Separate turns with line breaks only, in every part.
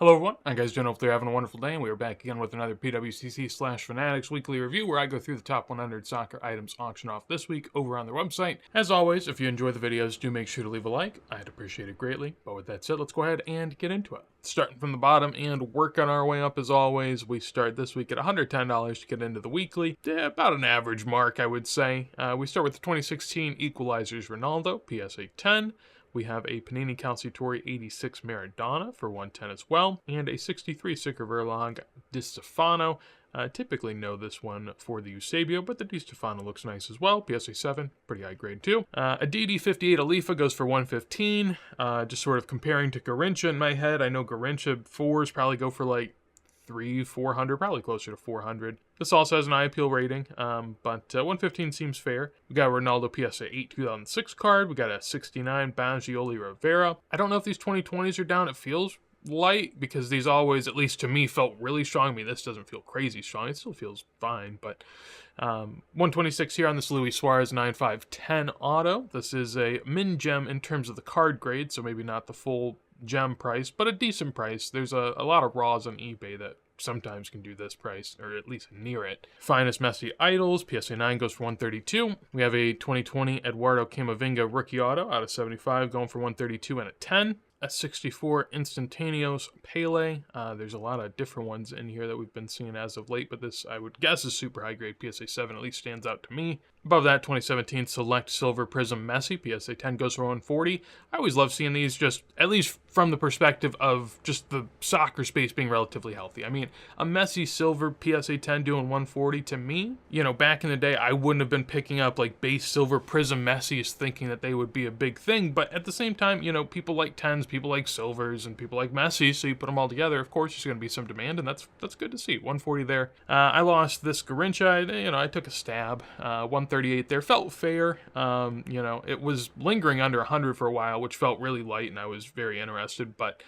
Hello everyone, how you guys doing? Hopefully you're having a wonderful day, and we are back again with another PWCC/Fanatics weekly review where I go through the top 100 soccer items auctioned off this week over on their website. As always, if you enjoy the videos, do make sure to leave a like. I'd appreciate it greatly. But with that said, let's go ahead and get into it. Starting from the bottom and working our way up as always, we start this week at $110 to get into the weekly. About an average mark, I would say. We start with the 2016 Equalizers Ronaldo, PSA 10. We have a Panini Calciatore 86 Maradona for 110 as well, and a 63 Sticker Verlog Di Stefano. Typically know this one for the Eusebio, but the Di Stefano looks nice as well. PSA 7, pretty high grade too. A DD 58 Alifa goes for 115. Just sort of comparing to Garincha in my head. I know Garincha 4s probably go for like 400, probably closer to 400. This also has an eye appeal rating, but 115 seems fair. We got a Ronaldo PSA 8 2006 card. We got a 69 Bagioli Rivera. I don't know if these 2020s are down. It feels light because these always, at least to me, felt really strong. I mean, this doesn't feel crazy strong. It still feels fine, but 126 here on this Luis Suarez 9510 auto. This is a min gem in terms of the card grade, so maybe not the full gem price, but a decent price. There's a lot of raws on eBay that sometimes can do this price, or at least near it. Finest Messi Idols, PSA 9 goes for 132. We have a 2020 Eduardo Camavinga rookie auto out of 75 going for 132 and a 10. A 64 Instantaneous Pele. There's a lot of different ones in here that we've been seeing as of late, but this, I would guess, is super high grade. PSA 7 at least stands out to me. Above that, 2017 Select Silver Prism Messi. PSA 10 goes for 140. I always love seeing these, just at least from the perspective of just the soccer space being relatively healthy. I mean, a Messi Silver PSA 10 doing 140, to me, back in the day, I wouldn't have been picking up like base Silver Prism Messis thinking that they would be a big thing. But at the same time, people like 10s, people like Silvers, and people like Messi, so you put them all together, of course there's going to be some demand, and that's good to see. 140 there. I lost this Garincha. I took a stab. 138 there. Felt fair. It was lingering under 100 for a while, which felt really light, and I was very interested, but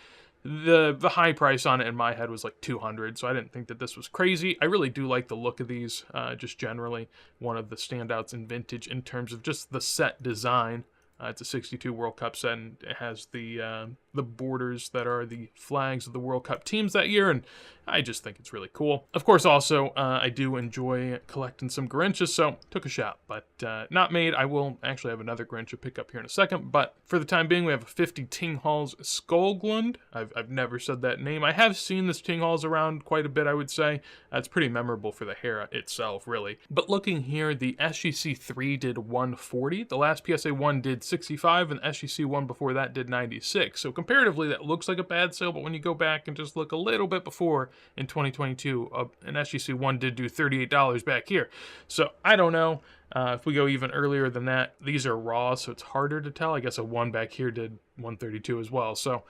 the high price on it in my head was like 200, so I didn't think that this was crazy. I really do like the look of these, just generally one of the standouts in vintage in terms of just the set design. It's a 62 World Cup set, and it has the borders that are the flags of the World Cup teams that year, and I just think it's really cool. Of course, also, I do enjoy collecting some Garinchas, so took a shot, but not made. I will actually have another Garincha pick up here in a second, but for the time being, we have a 50 Tinghals Skoglund. I've never said that name. I have seen this Tinghals around quite a bit, I would say. It's pretty memorable for the hair itself, really. But looking here, the SGC 3 did 140. The last PSA 1 did 65, and the SGC 1 before that did 96. So comparatively, that looks like a bad sale, but when you go back and just look a little bit before, in 2022, an SGC 1 did do $38 back here. So I don't know. If we go even earlier than that, these are raw, so it's harder to tell. I guess a 1 back here did 132 as well. So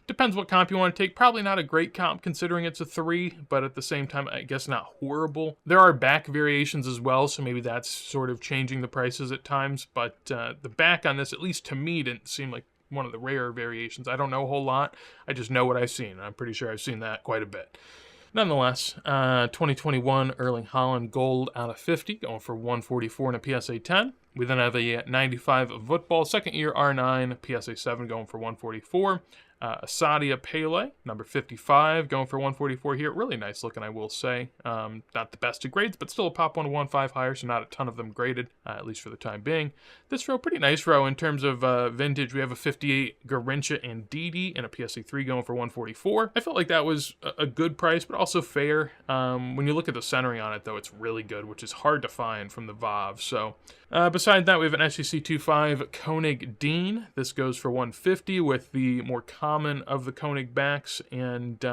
depends what comp you want to take. Probably not a great comp considering it's a 3, but at the same time, I guess not horrible. There are back variations as well, so maybe that's sort of changing the prices at times. But the back on this, at least to me, didn't seem like one of the rarer variations. I don't know a whole lot. I just know what I've seen. I'm pretty sure I've seen that quite a bit. Nonetheless, 2021 Erling Haaland Gold out of 50, going for 144 in a PSA 10. We then have a 95 of Football, second year R9, PSA 7 going for 144. Sadia Pele, number 55, going for 144 here. Really nice looking, I will say. Not the best of grades, but still a pop 115 higher, so not a ton of them graded, at least for the time being. This row, pretty nice row in terms of vintage. We have a 58 Garincha and Didi and a PSA 3 going for 144. I felt like that was a good price, but also fair. When you look at the centering on it, though, it's really good, which is hard to find from the VAV. So, beside that, we have an SGC 25 Koenig Dean. This goes for 150 with the more common of the Koenig backs, and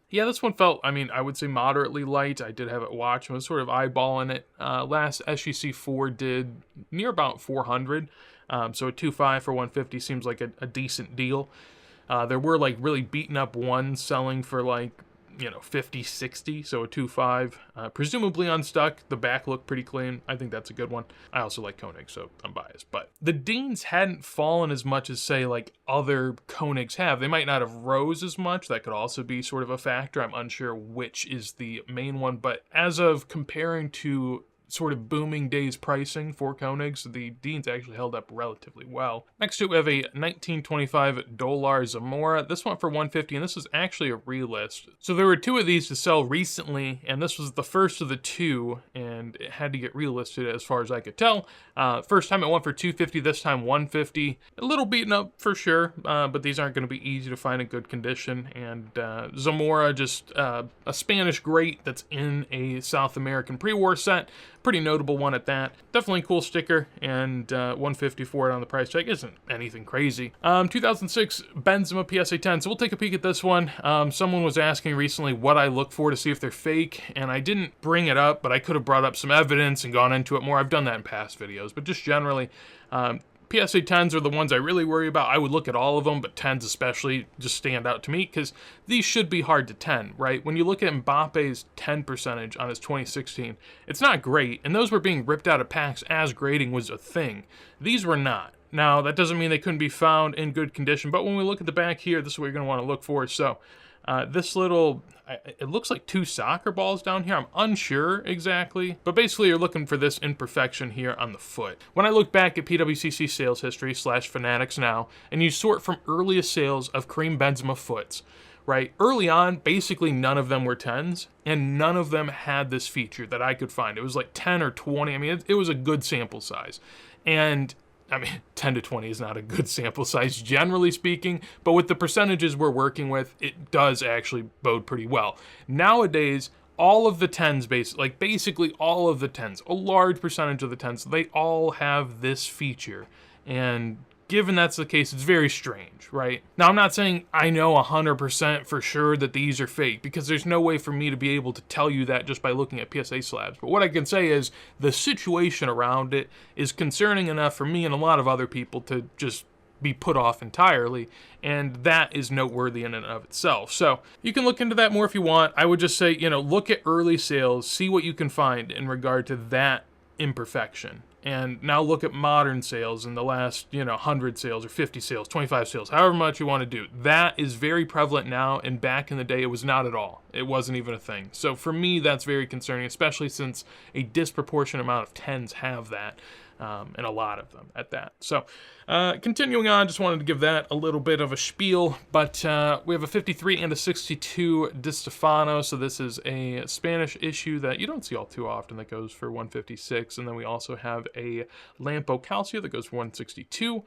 yeah, this one felt, I would say moderately light. I did have it watched and was sort of eyeballing it. Last SGC 4 did near about 400, so a 2.5 for 150 seems like a decent deal. There were like really beaten up ones selling for like 50, 60, so a 2.5. Presumably unstuck. The back looked pretty clean. I think that's a good one. I also like Koenig, so I'm biased. But the Deans hadn't fallen as much as, say, like other Koenigs have. They might not have rose as much. That could also be sort of a factor. I'm unsure which is the main one. But as of comparing to sort of booming days pricing for Koenigs, the Deans actually held up relatively well. Next to it, we have a 1925 Dolar Zamora. This went for 150, and this is actually a relist. So there were 2 of these to sell recently, and this was the first of the 2, and it had to get relisted as far as I could tell. First time it went for 250, this time 150. A little beaten up for sure, but these aren't going to be easy to find in good condition. And Zamora, just a Spanish great that's in a South American pre-war set. Pretty notable one at that. Definitely cool sticker, and 150 for it on the price tag isn't anything crazy. 2006 Benzema PSA 10. So we'll take a peek at this one. Someone was asking recently what I look for to see if they're fake, and I didn't bring it up, but I could have brought up some evidence and gone into it more. I've done that in past videos, but just generally, PSA 10s are the ones I really worry about. I would look at all of them, but 10s especially just stand out to me because these should be hard to 10, right? When you look at Mbappe's 10 percentage on his 2016, it's not great, and those were being ripped out of packs as grading was a thing. These were not. Now, that doesn't mean they couldn't be found in good condition, but when we look at the back here, this is what you're going to want to look for. So, this little, it looks like 2 soccer balls down here. I'm unsure exactly, but basically you're looking for this imperfection here on the foot. When I look back at PWCC sales history / Fanatics now, and you sort from earliest sales of Karim Benzema foots, right? Early on, basically none of them were 10s, and none of them had this feature that I could find. It was like 10 or 20. I mean, it was a good sample size. And I mean, 10 to 20 is not a good sample size, generally speaking, but with the percentages we're working with, it does actually bode pretty well. Nowadays, all of the 10s, basically all of the 10s, a large percentage of the 10s, they all have this feature. And given that's the case, it's very strange, right? Now, I'm not saying I know 100% for sure that these are fake, because there's no way for me to be able to tell you that just by looking at PSA slabs. But what I can say is the situation around it is concerning enough for me and a lot of other people to just be put off entirely, and that is noteworthy in and of itself. So you can look into that more if you want. I would just say, look at early sales, see what you can find in regard to that imperfection. And now look at modern sales in the last, 100 sales or 50 sales, 25 sales, however much you want to do. That is very prevalent now, and back in the day, it was not at all. It wasn't even a thing. So for me, that's very concerning, especially since a disproportionate amount of 10s have that, and a lot of them at that. So continuing on, just wanted to give that a little bit of a spiel, but we have a 53 and a 62 Di Stefano, so this is a Spanish issue that you don't see all too often that goes for 156, and then we also have a Lampo Calcio that goes for 162,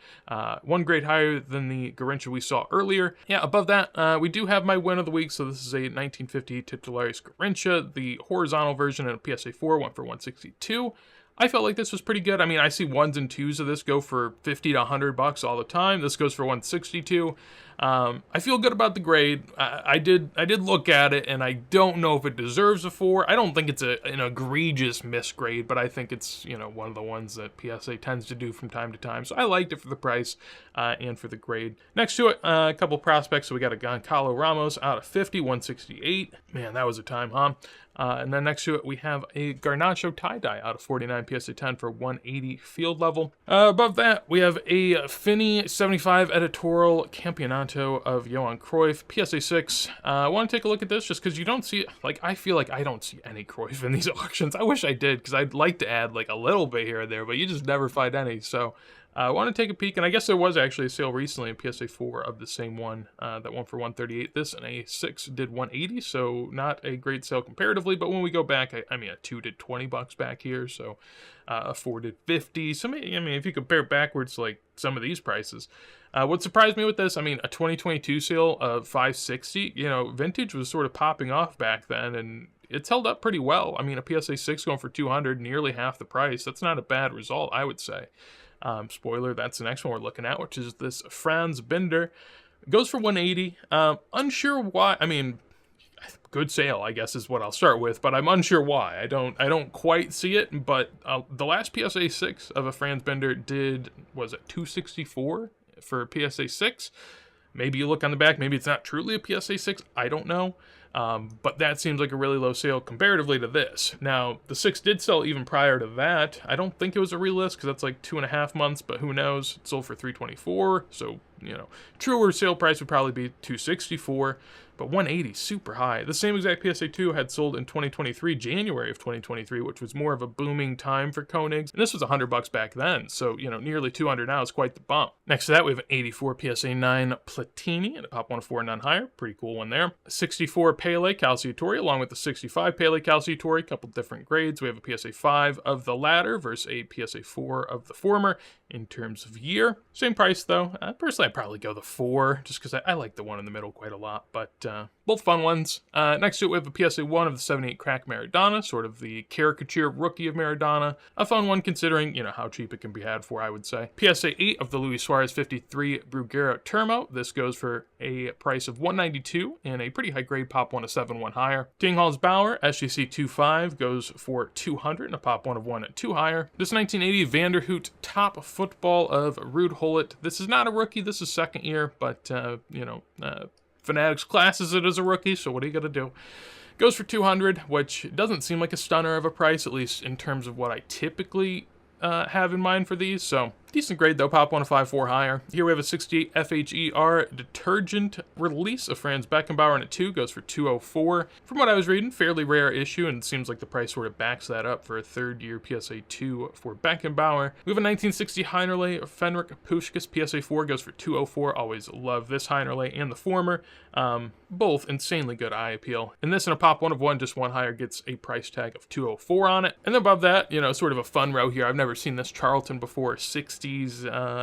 1 grade higher than the Garrincha we saw earlier. Yeah, above that, we do have my win of the week, so this is a 1950 Titularis Garrincha. The horizontal version in a PSA 4 went for 162. I felt like this was pretty good. I mean, I see 1s and 2s of this go for 50 to 100 bucks all the time. This goes for 162. I feel good about the grade. I did look at it, and I don't know if it deserves a 4. I don't think it's an egregious misgrade, but I think it's, one of the ones that PSA tends to do from time to time. So I liked it for the price and for the grade. Next to it, a couple prospects. So we got a Goncalo Ramos out of 50, 168. Man, that was a time, huh? And then next to it, we have a Garnacho tie-dye out of 49 PSA 10 for 180 field level. Above that, we have a Finney 75 editorial Campeonato of Johan Cruyff PSA 6. I want to take a look at this just because you don't see, I feel like I don't see any Cruyff in these auctions. I wish I did, because I'd like to add a little bit here or there, but you just never find any. So I want to take a peek, and I guess there was actually a sale recently in PSA 4 of the same one that went for 138. This and a 6 did 180, so not a great sale comparatively, but when we go back, I mean, a 2 did 20 bucks back here, so a 4 did 50. So, if you compare backwards to some of these prices. What surprised me with this, a 2022 sale of 560, vintage was sort of popping off back then, and it's held up pretty well. A PSA 6 going for 200, nearly half the price. That's not a bad result, I would say. Spoiler, that's the next one we're looking at, which is this Franz Binder. Goes for 180. Unsure why. Good sale, I guess, is what I'll start with, but I'm unsure why. I don't quite see it, but the last PSA 6 of a Franz Binder was it 264 for PSA 6? Maybe you look on the back, maybe it's not truly a PSA 6, I don't know. But that seems like a really low sale comparatively to this. Now, the 6 did sell even prior to that. I don't think it was a relist because that's like 2.5 months, but who knows? It sold for $324, so, truer sale price would probably be $264. But 180, super high. The same exact PSA 2 had sold in 2023, January of 2023, which was more of a booming time for Koenigs. And this was $100 back then, so, nearly 200 now is quite the bump. Next to that, we have an 84 PSA 9 Platini and a pop 104 none higher. Pretty cool one there. 64 Pele Calciatore, along with the 65 Pele Calciatore, a couple different grades. We have a PSA 5 of the latter versus a PSA 4 of the former in terms of year. Same price, though. Personally, I'd probably go the 4, just because I like the one in the middle quite a lot, but both fun ones. Next to it, we have a PSA 1 of the 78 Crack Maradona, sort of the caricature rookie of Maradona. A fun one considering, how cheap it can be had for, I would say. PSA 8 of the Luis Suarez 53 Bruguera Termo. This goes for a price of $192 and a pretty high grade pop 1 of 7, 1 higher. Tinghall's Bauer SGC 25 goes for $200 and a pop 1 of 1 at 2 higher. This 1980 Vanderhoot Top Football of Ruud Gullit. This is not a rookie, this is second year, but, Fanatics classes it as a rookie, so what are you going to do? Goes for $200, which doesn't seem like a stunner of a price, at least in terms of what I typically have in mind for these. So decent grade though, pop 1 of 5, 4 higher. Here we have a 68 FHER detergent release of Franz Beckenbauer in a 2, goes for $204. From what I was reading, fairly rare issue, and it seems like the price sort of backs that up for a third year PSA 2 for Beckenbauer. We have a 1960 Heinerle Fenric Puskás PSA 4, goes for $204. Always love this Heinerle and the former. Both insanely good eye appeal. And this in a pop 1 of 1, just 1 higher, gets a price tag of $204 on it. And then above that, sort of a fun row here. I've never seen this Charlton before. 60s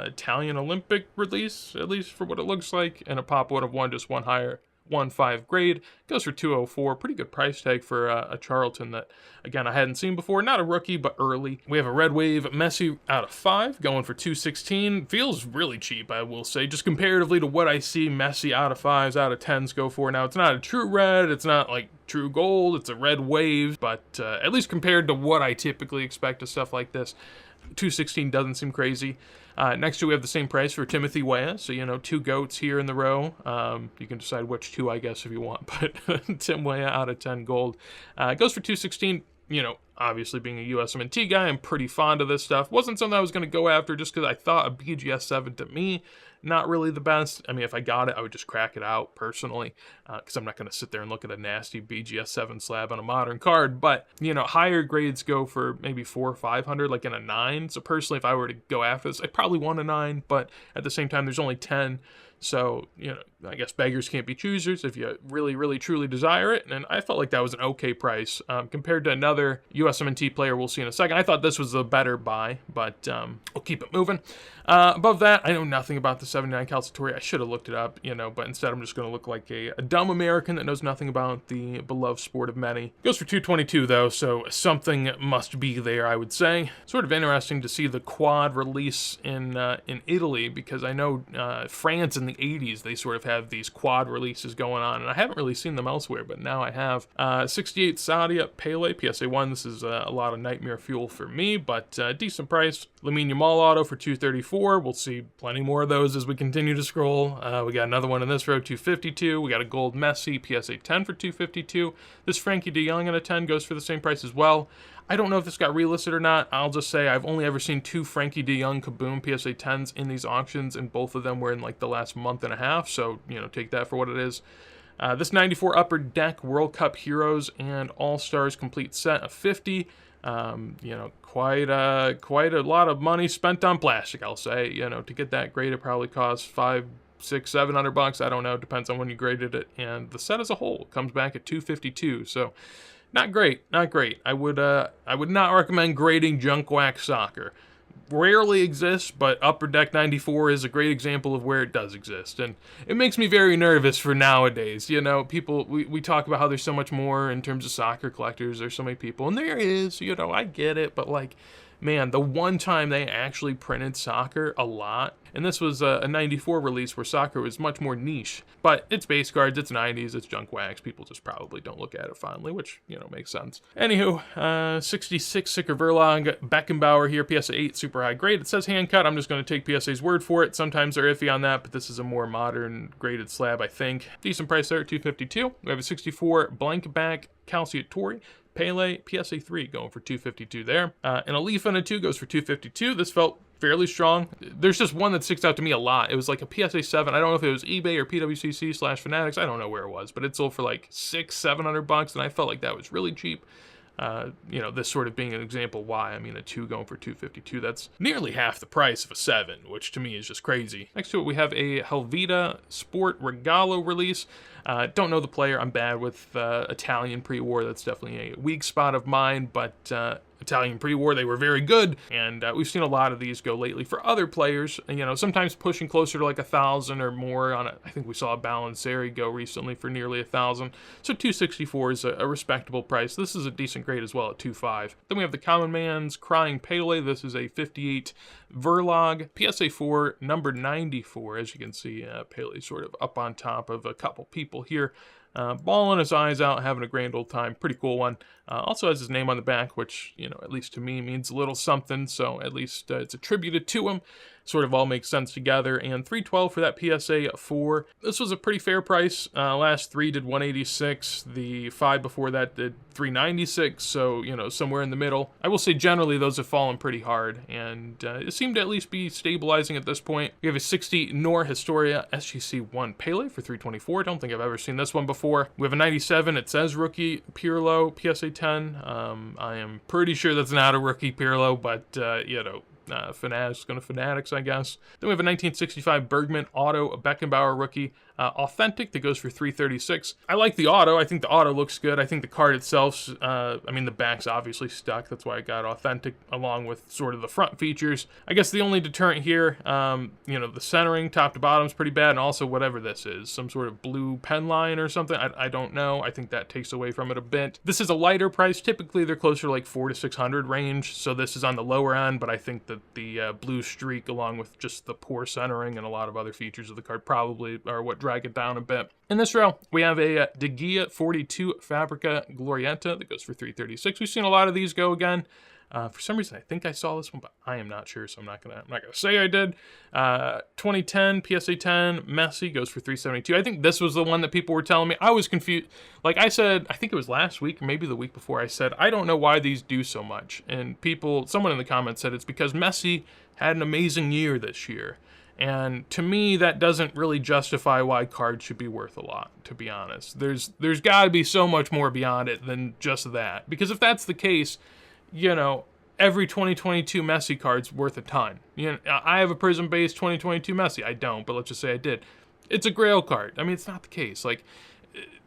Italian Olympic release, at least for what it looks like, and a pop 1 of 1, just 1 higher, 1.5 grade, goes for $204. Pretty good price tag for a Charlton that, again, I hadn't seen before. Not a rookie, but early. We have a Red Wave Messi out of 5, going for $216. Feels really cheap, I will say, just comparatively to what I see Messi out of 5s, out of 10s go for. Now, it's not a true red, it's not like true gold, it's a Red Wave, but at least compared to what I typically expect of stuff like this, $216 doesn't seem crazy. Next to we have the same price for Timothy Weah, so 2 goats here in the row. You can decide which 2, I guess, if you want, but Tim Weah out of 10 gold. Goes for $216. Obviously being a USMNT guy, I'm pretty fond of this stuff. Wasn't something I was going to go after just because I thought a BGS 7 to me, not really the best. I mean, if I got it, I would just crack it out personally, because I'm not going to sit there and look at a nasty BGS 7 slab on a modern card. But, higher grades go for maybe 400 or 500, like in a 9. So personally, if I were to go after this, I'd probably want a 9, but at the same time, there's only 10. So, I guess beggars can't be choosers if you really, really, truly desire it. And I felt like that was an okay price compared to another USMNT player we'll see in a second. I thought this was the better buy, but we'll keep it moving. Above that, I know nothing about the 79 Calciatore. I should have looked it up, but instead I'm just going to look like a dumb American that knows nothing about the beloved sport of many. Goes for $222 though, so something must be there, I would say. Sort of interesting to see the quad release in Italy, because I know France in the 80s, they sort of have these quad releases going on, and I haven't really seen them elsewhere, but now I have. 68 Sadia Pele PSA 1. This is a lot of nightmare fuel for me, but decent price. Lamine Yamal auto for $234. We'll see plenty more of those as we continue to scroll. We got another one in this row, $252. We got a gold Messi PSA 10 for $252. This Frankie de Jong in a 10 goes for the same price as well. I don't know if this got relisted or not. I'll just say I've only ever seen 2 Frankie de Jong Kaboom PSA 10s in these auctions, and both of them were in like the last month and a half, so, take that for what it is. This 94 Upper Deck World Cup Heroes and All-Stars complete set of 50. Quite a lot of money spent on plastic, I'll say. To get that grade, it probably costs $500, $600, $700. I don't know. Depends on when you graded it. And the set as a whole comes back at $252. So not great. I would not recommend grading junk wax soccer. Rarely exists, but Upper Deck 94 is a great example of where it does exist, and it makes me very nervous for nowadays. People, we talk about how there's so much more in terms of soccer collectors, there's so many people, and there is, I get it, but like, man, the one time they actually printed soccer a lot, and this was a 94 release where soccer was much more niche, but it's base cards, it's 90s, it's junk wax, people just probably don't look at it fondly, which, you know, makes sense. Anywho, 66 Sicker Verlag, Beckenbauer here, PSA 8, super high grade. It says hand cut, I'm just going to take PSA's word for it. Sometimes they're iffy on that, but this is a more modern graded slab, I think. Decent price there at $252. We have a 64 blank back Calciatore Pele PSA 3 going for $252 there. And a Leaf and a 2 goes for $252. This felt fairly strong. There's just one that sticks out to me a lot. It was like a PSA 7. I don't know if it was eBay or PWCC/Fanatics. I don't know where it was, but it sold for like $600-700, and I felt like that was really cheap. You know, this sort of being an example why. I mean, a 2 going for $252, that's nearly half the price of a 7, which to me is just crazy. Next to it, we have a Helvetia Sport Regalo release. Don't know the player. I'm bad with Italian pre-war. That's definitely a weak spot of mine, but Italian pre-war, they were very good, and we've seen a lot of these go lately for other players, you know, sometimes pushing closer to like 1,000 or more on it. I think we saw a Balanceri go recently for nearly 1,000, so $264 is a respectable price. This is a decent grade as well at $2.5. Then we have the Common Man's Crying Pele. This is a 58 Verlag, PSA 4, number 94. As you can see, Pele sort of up on top of a couple people here. Bawling his eyes out, having a grand old time. Pretty cool one. Also has his name on the back, which, you know, at least to me means a little something, so at least it's attributed to him. Sort of all makes sense together. And $312 for that PSA 4. This was a pretty fair price. Last 3 did $186. The 5 before that did $396, so, you know, somewhere in the middle. I will say generally those have fallen pretty hard, and it seemed to at least be stabilizing at this point. We have a 60 Nor Historia SGC1 Pele for $324. Don't think I've ever seen this one before. We have a 97, it says rookie Pirlo, PSA 10. I am pretty sure that's not a rookie Pirlo, but, you know, Fanatics going to Fanatics, I guess. Then we have a 1965 Bergman Auto Beckenbauer rookie authentic that goes for $336. I like the auto. I think the auto looks good. I think the card itself, I mean, the back's obviously stuck. That's why I got authentic along with sort of the front features. I guess the only deterrent here, you know, the centering top to bottom is pretty bad, and also whatever this is, some sort of blue pen line or something. I don't know. I think that takes away from it a bit. This is a lighter price. Typically, they're closer to like $400 to $600 range, so this is on the lower end, but I think that the blue streak, along with just the poor centering and a lot of other features of the card, probably are what drag it down a bit. In this row, we have a De Gea 42 Fabrica Glorietta that goes for $336. We've seen a lot of these go again. For some reason, I think I saw this one, but I am not sure, so I'm not gonna say I did. 2010 PSA 10 Messi goes for $372. I think this was the one that people were telling me. I was confused. Like I said, I think it was last week, or maybe the week before, I said, I don't know why these do so much. And someone in the comments said it's because Messi had an amazing year this year. And to me, that doesn't really justify why cards should be worth a lot, to be honest. There's got to be so much more beyond it than just that. Because if that's the case, you know, every 2022 Messi card's worth a ton. You know, I have a Prism-based 2022 Messi. I don't, but let's just say I did. It's a Grail card. I mean, it's not the case. Like,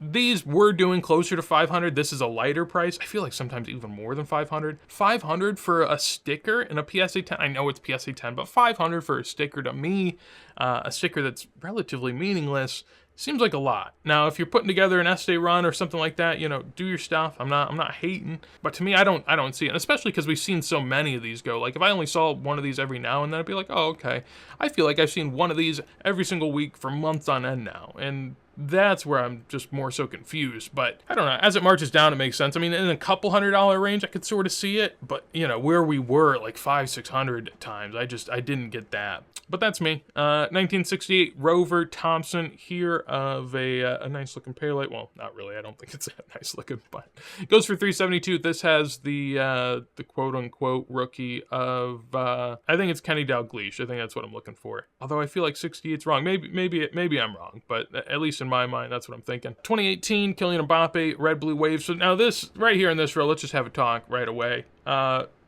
these were doing closer to $500. This is a lighter price. I feel like sometimes even more than $500. $500 for a sticker in a PSA 10. I know it's PSA 10, but $500 for a sticker to me, a sticker that's relatively meaningless, seems like a lot. Now, if you're putting together an Estee run or something like that, you know, do your stuff. I'm not hating, but to me, I don't see it, and especially because we've seen so many of these go. Like, if I only saw one of these every now and then, I'd be like, oh, okay. I feel like I've seen one of these every single week for months on end now, and that's where I'm just more so confused. But I don't know, as it marches down, it makes sense. I mean, in a couple $100 range, I could sort of see it, but you know, where we were at like $500-600 times, I didn't get that. But that's me. 1968 Rover Thompson here of a nice looking Pele. Well, not really. I don't think it's that nice looking, but it goes for $372. This has the quote unquote rookie of I think it's Kenny Dalglish. I think that's what I'm looking for. Although I feel like 68's wrong. Maybe I'm wrong, but at least in my mind, that's what I'm thinking. 2018 Kylian Mbappe Red Blue Wave. So now this right here in this row, let's just have a talk right away.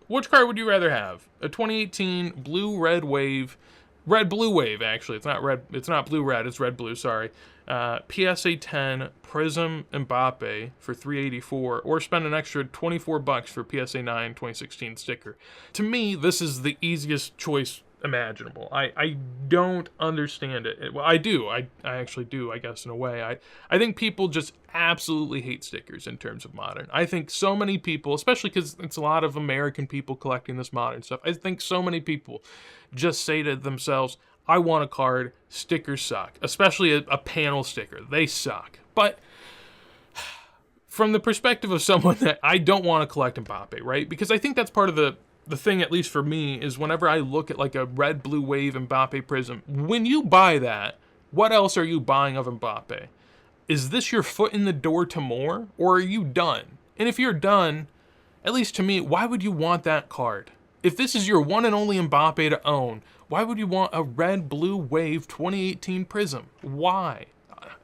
Which card would you rather have? A 2018 Blue Red Wave. Red Blue Wave, actually. It's not red. It's not blue red. It's red blue. Sorry. PSA 10 Prism Mbappe for $384, or spend an extra $24 for PSA 9 2016 sticker. To me, this is the easiest choice imaginable. I don't understand it. Well, I do. I actually do, I guess, in a way. I think people just absolutely hate stickers in terms of modern. I think so many people, especially because it's a lot of American people collecting this modern stuff, I think so many people just say to themselves, I want a card, stickers suck. Especially a panel sticker. They suck. But from the perspective of someone that I don't want to collect Mbappe, right? Because I think that's part of the thing, at least for me, is whenever I look at like a red, blue wave Mbappe prism, when you buy that, what else are you buying of Mbappe? Is this your foot in the door to more, or are you done? And if you're done, at least to me, why would you want that card? If this is your one and only Mbappe to own, why would you want a red, blue wave 2018 prism? Why?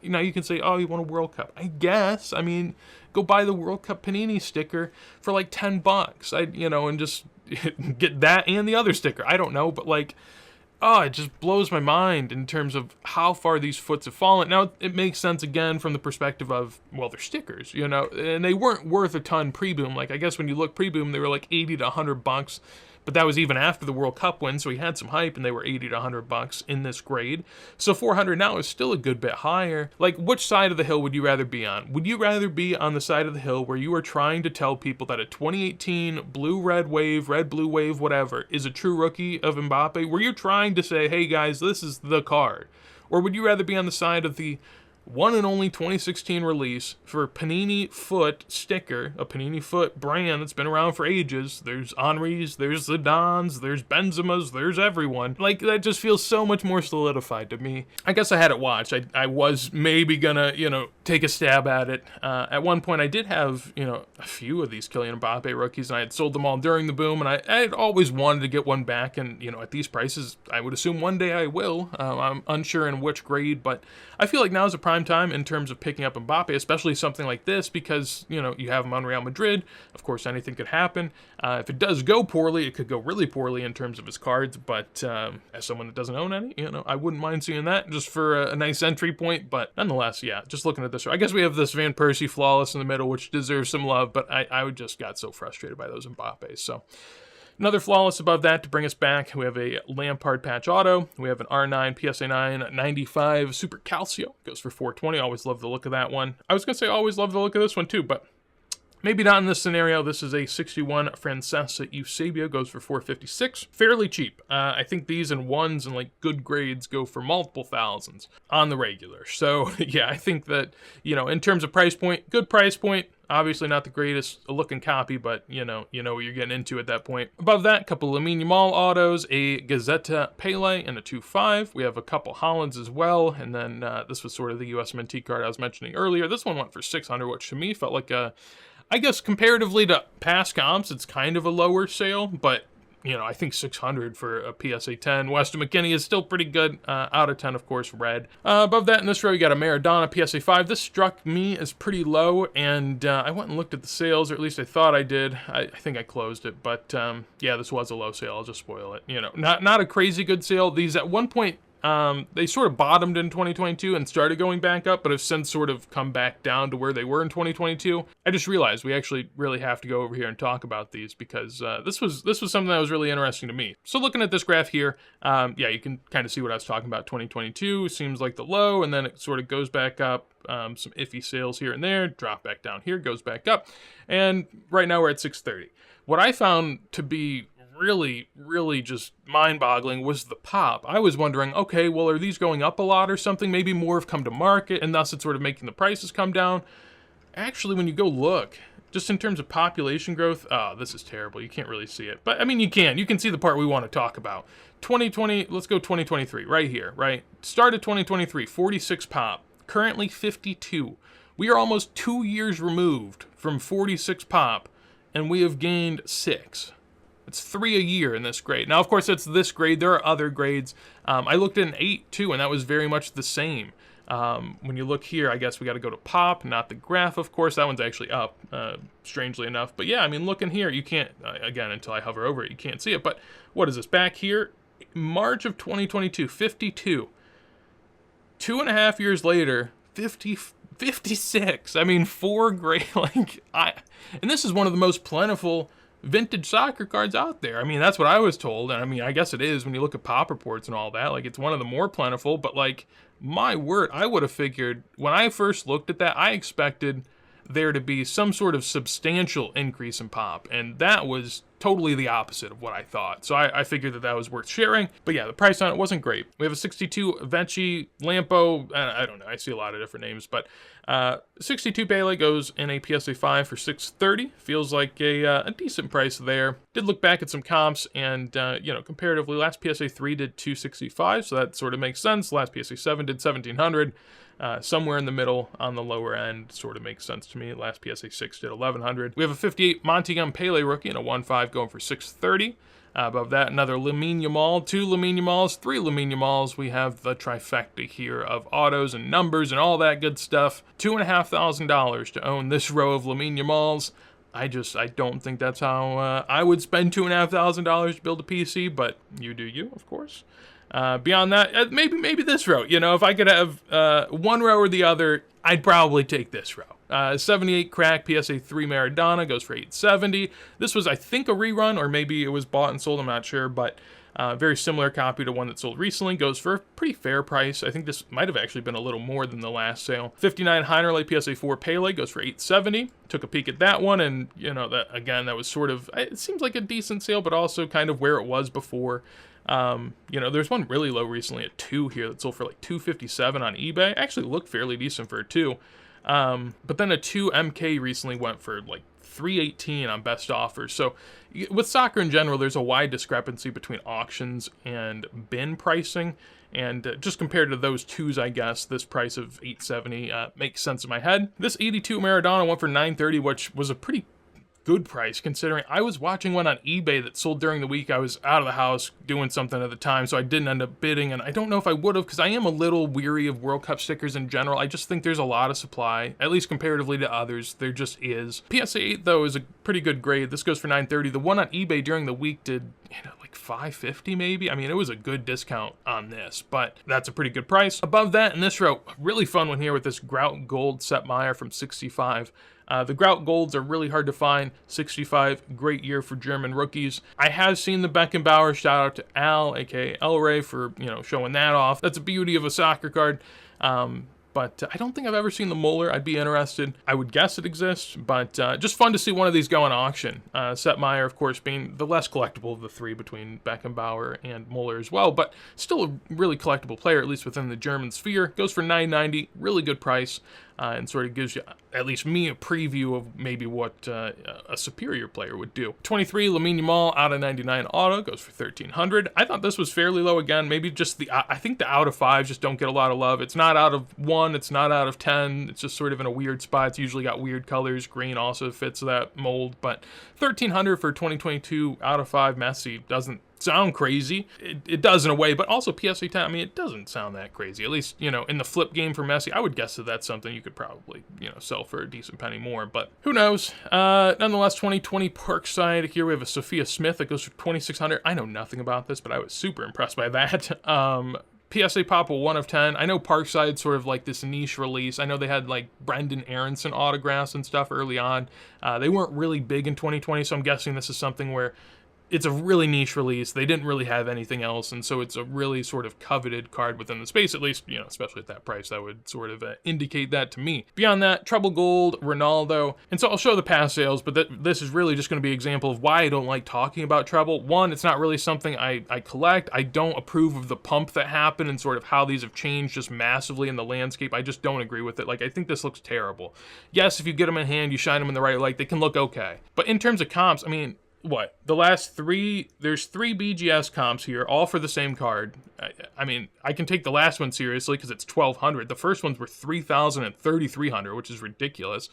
Now you can say, oh, you want a World Cup. I guess. I mean, go buy the World Cup Panini sticker for like $10. And just get that and the other sticker. I don't know, but like, oh, it just blows my mind in terms of how far these foots have fallen. Now, it makes sense again from the perspective of, well, they're stickers, and they weren't worth a ton pre-boom. Like, I guess when you look pre-boom, they were like $80 to $100. But that was even after the World Cup win, so he had some hype, and they were $80 to $100 in this grade. So 400 now is still a good bit higher. Like, which side of the hill would you rather be on? Would you rather be on the side of the hill where you are trying to tell people that a 2018 blue-red wave, red-blue wave, whatever, is a true rookie of Mbappe? Where you're trying to say, hey guys, this is the card? Or would you rather be on the side of the one and only 2016 release for Panini Foot sticker, a Panini Foot brand that's been around for ages? There's Henry's, there's Zidane's, there's Benzema's, there's everyone. Like, that just feels so much more solidified to me. I guess I had it watched. I was maybe gonna, take a stab at it. At one point, I did have, a few of these Kylian Mbappe rookies, and I had sold them all during the boom, and I had always wanted to get one back, and, at these prices, I would assume one day I will. I'm unsure in which grade, but I feel like now is a prime time in terms of picking up Mbappe, especially something like this, because, you have him on Real Madrid. Of course, anything could happen. If it does go poorly, it could go really poorly in terms of his cards, but as someone that doesn't own any, I wouldn't mind seeing that just for a nice entry point. But nonetheless, yeah, just looking at this, I guess we have this Van Persie flawless in the middle, which deserves some love, but I just got so frustrated by those Mbappes. So another flawless above that to bring us back. We have a Lampard patch auto. We have an R9 PSA 9 95 Super Calcio. Goes for $420. Always love the look of that one. I was going to say always love the look of this one too, but maybe not in this scenario. This is a 61 Francesa Eusebio. Goes for $456. Fairly cheap. I think these in ones and like good grades go for multiple thousands on the regular. So yeah, I think that, in terms of price point, good price point. Obviously not the greatest looking copy, but you know what you're getting into at that point. Above that, a couple Lamine Yamal autos, a Gazzetta Pele, and a 2.5. We have a couple Hollands as well, and then this was sort of the US Minty card I was mentioning earlier. This one went for $600, which to me felt like I guess comparatively to past comps, it's kind of a lower sale, but I think $600 for a PSA 10. Weston McKennie is still pretty good. Out of 10, of course, red. Above that in this row, you got a Maradona PSA 5. This struck me as pretty low, and I went and looked at the sales, or at least I thought I did. I think I closed it, but yeah, this was a low sale. I'll just spoil it. Not a crazy good sale. These at one point, they sort of bottomed in 2022 and started going back up, but have since sort of come back down to where they were in 2022. I just realized we actually really have to go over here and talk about these because this was something that was really interesting to me. So looking at this graph here, yeah, you can kind of see what I was talking about. 2022 seems like the low, and then it sort of goes back up. Some iffy sales here and there, drop back down here, goes back up, and right now we're at 630. What I found to be really just mind-boggling was the pop. I was wondering, okay, well, are these going up a lot or something? Maybe more have come to market, and thus it's sort of making the prices come down. Actually, when you go look, just in terms of population growth, oh, this is terrible. You can't really see it. But, I mean, you can see the part we want to talk about. 2020, let's go 2023, right here, right? Started 2023, 46 pop. Currently 52. We are almost 2 years removed from 46 pop, and we have gained 6. It's 3 a year in this grade. Now, of course, it's this grade. There are other grades. I looked at an 8, too, and that was very much the same. When you look here, I guess we got to go to pop, not the graph, of course. That one's actually up, strangely enough. But, yeah, I mean, look in here. You can't, again, until I hover over it, you can't see it. But what is this? Back here, March of 2022, 52. 2.5 years later, 56. I mean, 4 grade, and this is one of the most plentiful vintage soccer cards out there. I mean, that's what I was told, and I mean, I guess it is when you look at pop reports and all that. Like, it's one of the more plentiful, but like, my word, I would have figured, when I first looked at that, I expected there to be some sort of substantial increase in pop, and that was totally the opposite of what I thought. So I figured that was worth sharing. But yeah, the price on it wasn't great. We have a 62 Vecchi Lampo, I don't know, I see a lot of different names, but 62 Pele goes in a PSA 5 for $630. Feels like a decent price there. Did look back at some comps, and comparatively, last PSA 3 did $265, so that sort of makes sense. Last PSA 7 did $1,700. Somewhere in the middle on the lower end sort of makes sense to me. Last PSA 6 did $1,100. We have a 58 Montigam Pele rookie and a 1.5 going for $630. Above that, another Lamine Yamal, 2 Lamine Yamals, 3 Lamine Yamals. We have the trifecta here of autos and numbers and all that good stuff. $2,500 to own this row of Lamine Yamals. I don't think that's how I would spend $2,500 to build a PC, but you do you, of course. Beyond that, maybe this row. If I could have one row or the other, I'd probably take this row. 78 crack PSA 3 Maradona goes for $870. This was, I think, a rerun, or maybe it was bought and sold, I'm not sure, but very similar copy to one that sold recently. Goes for a pretty fair price. I think this might have actually been a little more than the last sale. 59 Heinerle PSA 4 Pele goes for $870. Took a peek at that one, and that was sort of, it seems like a decent sale, but also kind of where it was before. There's one really low recently at 2 here that sold for like $257 on eBay. Actually looked fairly decent for a 2. But then a 2 MK recently went for like $318 on best offers. So with soccer in general, there's a wide discrepancy between auctions and bin pricing. And just compared to those 2s, I guess, this price of $870 makes sense in my head. This 82 Maradona went for $930, which was a pretty good price considering I was watching one on eBay that sold during the week. I was out of the house doing something at the time, so I didn't end up bidding, and I don't know if I would have, because I am a little weary of World Cup stickers in general. I just think there's a lot of supply, at least comparatively to others. There just is. PSA 8 though is a pretty good grade. This goes for $930. The one on eBay during the week did like $550 maybe. I mean, it was a good discount on this, but that's a pretty good price. Above that, in this row, really fun one here with this Grout Gold Sepp Maier from 65. The Grout Golds are really hard to find. 65, great year for German rookies. I have seen the Beckenbauer. Shout out to Al, aka El Rey, for showing that off. That's a beauty of a soccer card. But I don't think I've ever seen the Muller. I'd be interested. I would guess it exists, but just fun to see one of these go on auction. Sepp Maier, of course, being the less collectible of the three between Beckenbauer and Muller as well, but still a really collectible player, at least within the German sphere. Goes for $990, really good price, and sort of gives you, at least me, a preview of maybe what a superior player would do. 23 Lamine Yamal out of 99 auto goes for $1,300. I thought this was fairly low again. Maybe just I think the out of 5s just don't get a lot of love. It's not out of 1. It's not out of 10. It's just sort of in a weird spot. It's usually got weird colors. Green also fits that mold, but $1,300 for 2022 out of 5 Messi doesn't sound crazy. It does in a way, but also PSA 10, I mean, it doesn't sound that crazy. At least, in the flip game for Messi, I would guess that that's something you could probably, sell for a decent penny more, but who knows? Nonetheless, 2020 Parkside. Here we have a Sophia Smith that goes for $2,600. I know nothing about this, but I was super impressed by that. PSA Pop, a 1 of 10. I know Parkside sort of like this niche release. I know they had like Brendan Aronson autographs and stuff early on. They weren't really big in 2020, so I'm guessing this is something where it's a really niche release. They didn't really have anything else, and so it's a really sort of coveted card within the space, at least, especially at that price. That would sort of indicate that to me. Beyond that, Treble Gold, Ronaldo, and so I'll show the past sales, but this is really just going to be an example of why I don't like talking about Treble. One, it's not really something I collect. I don't approve of the pump that happened and sort of how these have changed just massively in the landscape. I just don't agree with it. Like, I think this looks terrible. Yes, if you get them in hand, you shine them in the right light, they can look okay. But in terms of comps, I mean, the last 3, there's 3 BGS comps here, all for the same card. I mean, I can take the last one seriously because it's $1,200. The first ones were $3,000 and $3,300, which is ridiculous.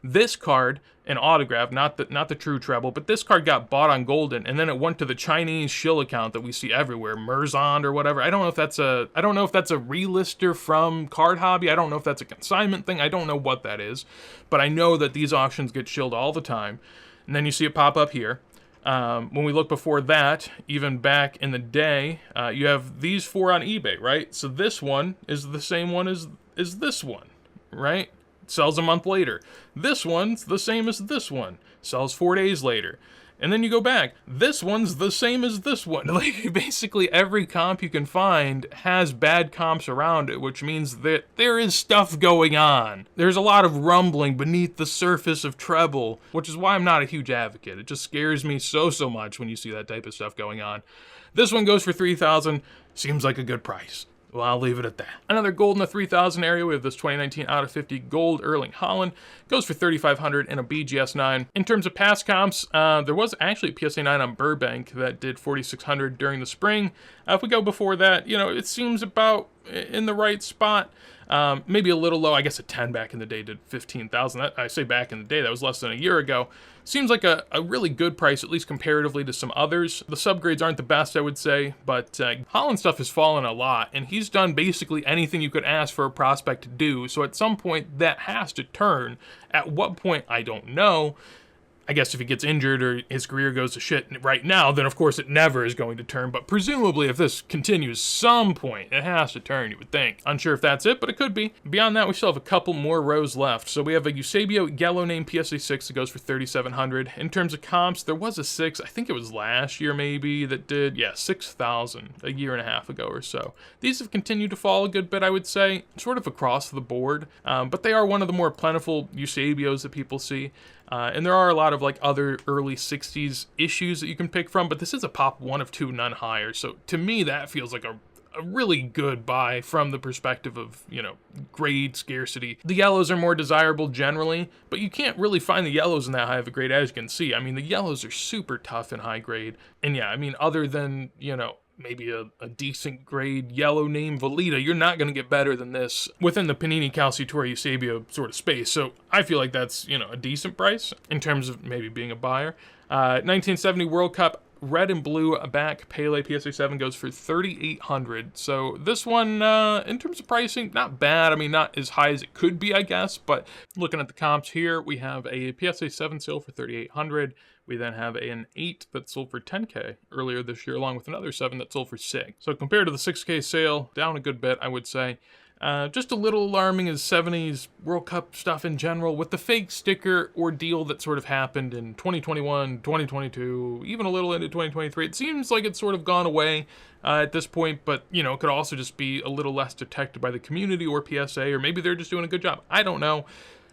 This card, an autograph, not the true treble, but this card got bought on Golden, and then it went to the Chinese shill account that we see everywhere, Merzond or whatever. I don't know if that's a relister from Card Hobby. I don't know if that's a consignment thing. I don't know what that is, but I know that these auctions get shilled all the time. And then you see it pop up here. When we look before that, even back in the day, you have these 4 on eBay, right? So this one is the same one as this one, right? Sells a month later. This one's the same as this one. Sells 4 days later. And then you go back, this one's the same as this one. Like, basically every comp you can find has bad comps around it, which means that there is stuff going on. There's a lot of rumbling beneath the surface of Treble, which is why I'm not a huge advocate. It just scares me so much when you see that type of stuff going on. This one goes for $3,000. Seems like a good price. Well, I'll leave it at that. Another gold in the 3,000 area. We have this 2019 out of 50 gold Erling Haaland. Goes for $3,500 in a BGS 9. In terms of past comps, there was actually a PSA 9 on Burbank that did $4,600 during the spring. If we go before that, you know, it seems about in the right spot. Maybe a little low. I guess a 10 back in the day did $15,000. I say back in the day, that was less than a year ago. Seems like a really good price, at least comparatively to some others. The subgrades aren't the best, I would say, but Haaland stuff has fallen a lot, and he's done basically anything you could ask for a prospect to do. So at some point, that has to turn. At what point, I don't know. I guess if he gets injured or his career goes to shit right now, then of course it never is going to turn. But presumably if this continues some point, it has to turn, you would think. Unsure if that's it, but it could be. Beyond that, we still have a couple more rows left. So we have a Eusebio yellow name PSA 6 that goes for $3,700. In terms of comps, there was a 6, I think it was last year maybe, that did, yeah, $6,000 a year and a half ago or so. These have continued to fall a good bit, I would say, sort of across the board. But they are one of the more plentiful Eusebios that people see. And there are a lot of like other early 60s issues that you can pick from, but this is a pop 1 of 2, none higher. So to me, that feels like a really good buy from the perspective of, you know, grade scarcity. The yellows are more desirable generally, but you can't really find the yellows in that high of a grade, as you can see. I mean, the yellows are super tough in high grade. And yeah, I mean, other than, you know, maybe a decent grade yellow name Velita, you're not going to get better than this within the Panini Calciatore Eusebio sort of space. So I feel like that's, you know, a decent price in terms of maybe being a buyer. 1970 World Cup red and blue back Pele PSA 7 goes for $3,800. So this one, in terms of pricing, not bad. I mean, not as high as it could be, I guess. But looking at the comps here, we have a PSA 7 sale for $3,800. We then have an 8 that sold for $10K earlier this year, along with another 7 that sold for $6. So compared to the $6K sale, down a good bit, I would say. Just a little alarming is 70s World Cup stuff in general, with the fake sticker ordeal that sort of happened in 2021, 2022, even a little into 2023. It seems like it's sort of gone away at this point, but, you know, it could also just be a little less detected by the community or PSA, or maybe they're just doing a good job. I don't know.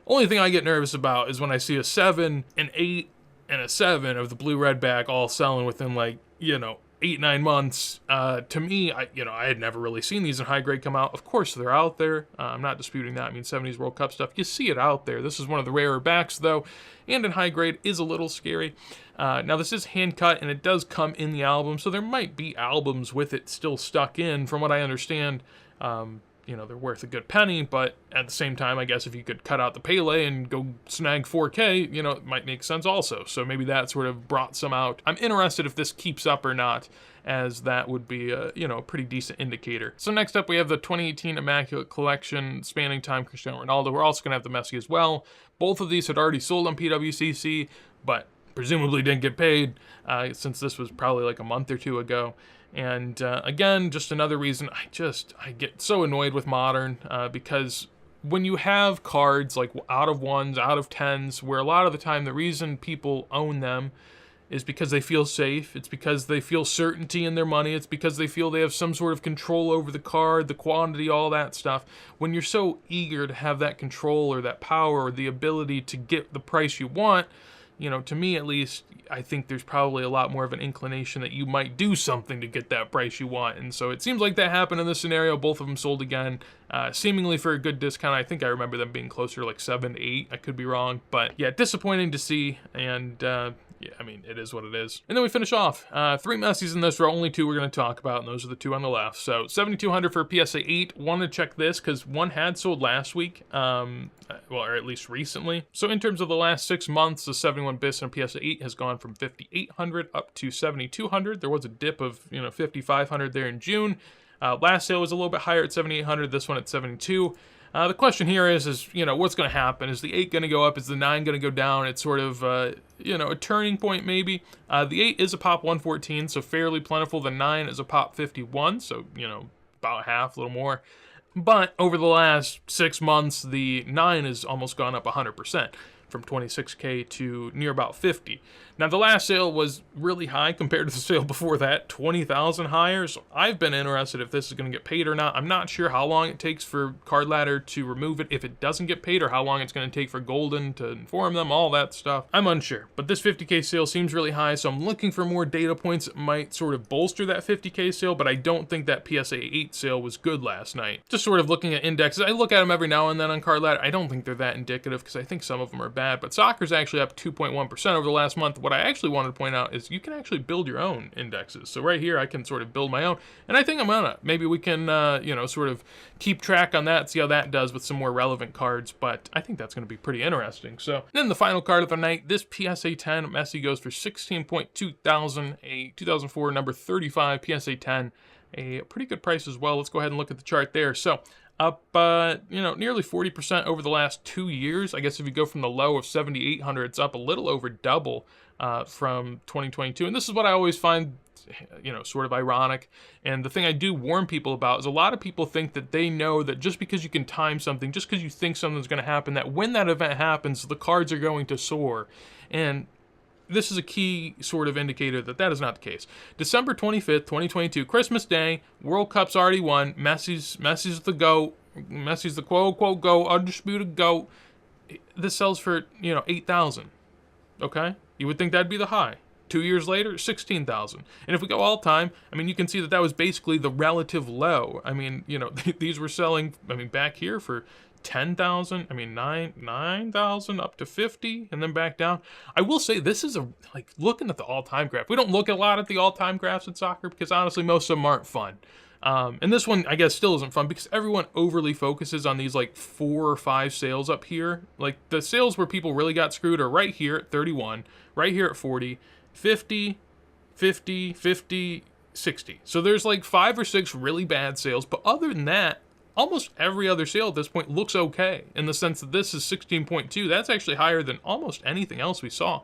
Only thing I get nervous about is when I see a 7, an 8, and a 7 of the blue-red back all selling within, like, you know, 8-9 months. To me, I had never really seen these in high grade come out. Of course, they're out there. I'm not disputing that. I mean, 70s World Cup stuff, you see it out there. This is one of the rarer backs, though, and in high grade is a little scary. Now, this is hand cut, and it does come in the album, so there might be albums with it still stuck in, from what I understand. You know, they're worth a good penny, but at the same time, I guess if you could cut out the Pele and go snag 4K, you know, it might make sense also. So maybe that sort of brought some out. I'm interested if this keeps up or not, as that would be a, you know, a pretty decent indicator. So next up, we have the 2018 Immaculate Collection, spanning time Cristiano Ronaldo. We're also going to have the Messi as well. Both of these had already sold on PWCC, but presumably didn't get paid since this was probably like a month or two ago. And again, just another reason I get so annoyed with Modern because when you have cards like out of 1s, out of 10s, where a lot of the time the reason people own them is because they feel safe. It's because they feel certainty in their money. It's because they feel they have some sort of control over the card, the quantity, all that stuff. When you're so eager to have that control or that power or the ability to get the price you want, you know, to me at least, I think there's probably a lot more of an inclination that you might do something to get that price you want. And so it seems like that happened in this scenario. Both of them sold again, seemingly for a good discount. I think I remember them being closer to like 7 to 8. I could be wrong. But yeah, disappointing to see. And yeah, I mean, it is what it is. And then we finish off. 3 Messis in this row, only 2 we're going to talk about, and those are the 2 on the left. So $7,200 for PSA 8. Wanted to check this because one had sold last week, well, or at least recently. So in terms of the last 6 months, the 71 bis on PSA 8 has gone from $5,800 up to $7,200. There was a dip of, you know, $5,500 there in June. Last sale was a little bit higher at $7,800. This one at $7,200. The question here is, you know, what's going to happen? Is the 8 going to go up? Is the 9 going to go down? It's sort of, you know, a turning point maybe. The 8 is a pop 114, so fairly plentiful. The 9 is a pop 51, so, you know, about half, a little more. But over the last 6 months, the 9 has almost gone up 100%. from 26K to near about 50. Now, the last sale was really high compared to the sale before that, 20,000 higher. So I've been interested if this is going to get paid or not. I'm not sure how long it takes for Card Ladder to remove it if it doesn't get paid, or how long it's going to take for Golden to inform them, all that stuff. I'm unsure, but this 50K sale seems really high, so I'm looking for more data points that might sort of bolster that 50K sale, but I don't think that PSA 8 sale was good last night. Just sort of looking at indexes, I look at them every now and then on Card Ladder. I don't think they're that indicative because I think some of them are bad, but soccer's actually up 2.1% over the last month. What I actually wanted to point out is you can actually build your own indexes. So right here, I can sort of build my own, and I think I'm gonna. Maybe we can, sort of keep track on that, see how that does with some more relevant cards, but I think that's gonna be pretty interesting. So then the final card of the night, this PSA 10 Messi goes for 16.2 thousand, a 2004 number 35 PSA 10, a pretty good price as well. Let's go ahead and look at the chart there. So up, nearly 40% over the last 2 years. I guess if you go from the low of 7,800, it's up a little over double from 2022. And this is what I always find, sort of ironic. And the thing I do warn people about is a lot of people think that they know that just because you can time something, just because you think something's going to happen, that when that event happens, the cards are going to soar. And this is a key sort of indicator that that is not the case. December 25th, 2022, Christmas Day, World Cup's already won. Messi's the GOAT. Messi's the quote-unquote GOAT, undisputed GOAT. This sells for, 8,000, okay? You would think that'd be the high. 2 years later, 16,000. And if we go all time, I mean, you can see that that was basically the relative low. I mean, these were selling, back here for 10,000, 9,000 up to 50 and then back down. I will say this is looking at the all-time graph. We don't look a lot at the all-time graphs in soccer because honestly most of them aren't fun. And this one I guess still isn't fun because everyone overly focuses on these 4 or 5 sales up here. Like the sales where people really got screwed are right here at 31, right here at 40, 50, 50, 50, 60. So there's 5 or 6 really bad sales, but other than that, almost every other sale at this point looks okay in the sense that this is 16.2. That's actually higher than almost anything else we saw.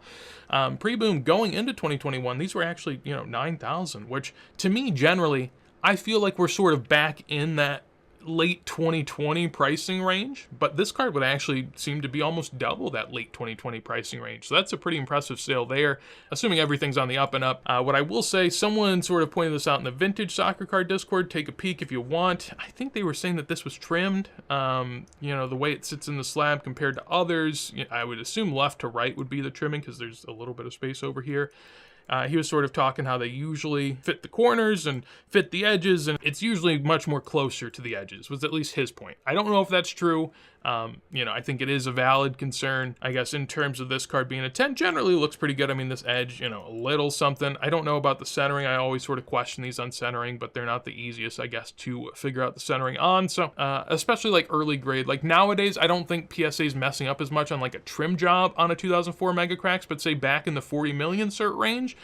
Pre-boom going into 2021, these were actually, 9,000, which to me, generally, I feel like we're sort of back in that late 2020 pricing range, but this card would actually seem to be almost double that late 2020 pricing range. So that's a pretty impressive sale there, assuming everything's on the up and up. What I will say, someone sort of pointed this out in the Vintage Soccer Card Discord. Take a peek if you want. I think they were saying that this was trimmed, the way it sits in the slab compared to others. I would assume left to right would be the trimming because there's a little bit of space over here. He was sort of talking how they usually fit the corners and fit the edges, and it's usually much more closer to the edges, was at least his point. I don't know if that's true. I think it is a valid concern. I guess in terms of this card being a 10, generally looks pretty good. This edge, a little something. I don't know about the centering. I always sort of question these on centering, but they're not the easiest, I guess, to figure out the centering on. So, especially early grade. Nowadays, I don't think PSA's messing up as much on a trim job on a 2004 Mega Cracks, but say back in the 40 million cert range.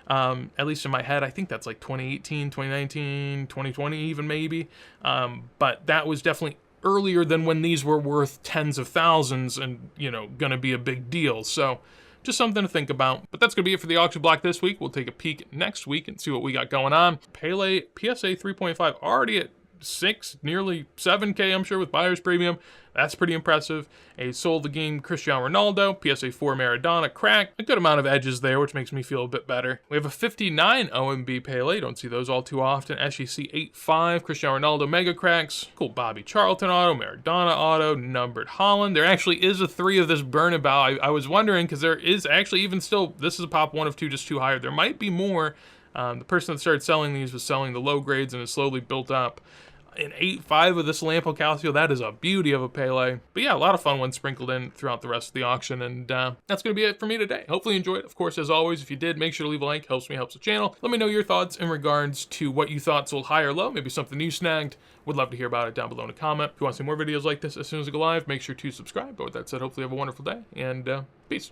At least in my head, I think that's 2018, 2019, 2020 even maybe. But that was definitely earlier than when these were worth tens of thousands and, gonna be a big deal. So just something to think about. But that's gonna be it for the auction block this week. We'll take a peek next week and see what we got going on. Pele PSA 3.5 already at 6, nearly 7K, I'm sure, with buyer's premium. That's pretty impressive. A sold the game Cristiano Ronaldo, PSA 4 Maradona crack. A good amount of edges there, which makes me feel a bit better. We have a 59 OMB Pele. Don't see those all too often. SEC 8.5 Cristiano Ronaldo mega cracks. Cool Bobby Charlton auto, Maradona auto, numbered Holland. There actually is a 3 of this Burnabout. I was wondering because there is actually even still, this is a pop 1 of 2, just 2 higher. There might be more. The person that started selling these was selling the low grades and has slowly built up. An 8.5 of this Lampo Calcio, that is a beauty of a Pele. But yeah, a lot of fun ones sprinkled in throughout the rest of the auction, and that's going to be it for me today. Hopefully you enjoyed. Of course, as always, if you did, make sure to leave a like. Helps me, helps the channel. Let me know your thoughts in regards to what you thought sold high or low, maybe something you snagged. Would love to hear about it down below in a comment. If you want to see more videos like this as soon as I go live, make sure to subscribe. But with that said, hopefully you have a wonderful day, and peace.